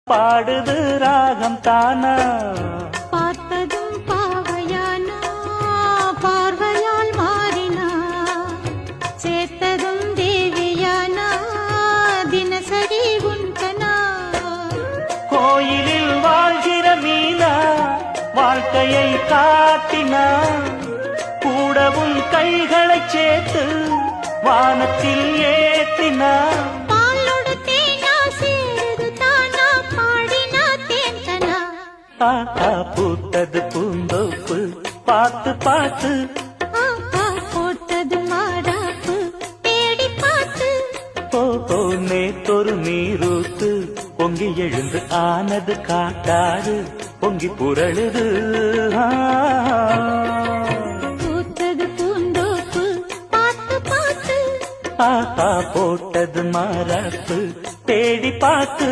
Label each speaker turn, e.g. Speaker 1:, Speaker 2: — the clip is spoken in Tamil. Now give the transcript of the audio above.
Speaker 1: பாடுது ராகம் தானா
Speaker 2: பார்த்ததும் பாவையானா பார்வையால் மாறினா சேர்த்ததும் தேவியானா தினசரி உண்டனா
Speaker 1: கோயிலில் வாழ்கிற மீனா வாழ்க்கையை காட்டினா கூடவும் கைகளை சேர்த்து வானத்தில் ஏத்தினா பூத்தது பூந்தோப்பு பார்த்து பார்த்து
Speaker 2: போட்டது மாறாப்பு தேடி பார்த்து
Speaker 1: ஓ நேத்தொரு நீரூத்து பொங்கி எழுந்து ஆனது காட்டாது பொங்கி புரளுது
Speaker 2: பூத்தது பூந்தோப்பு பார்த்து பார்த்து
Speaker 1: போட்டது மாறாப்பு தேடி பார்த்து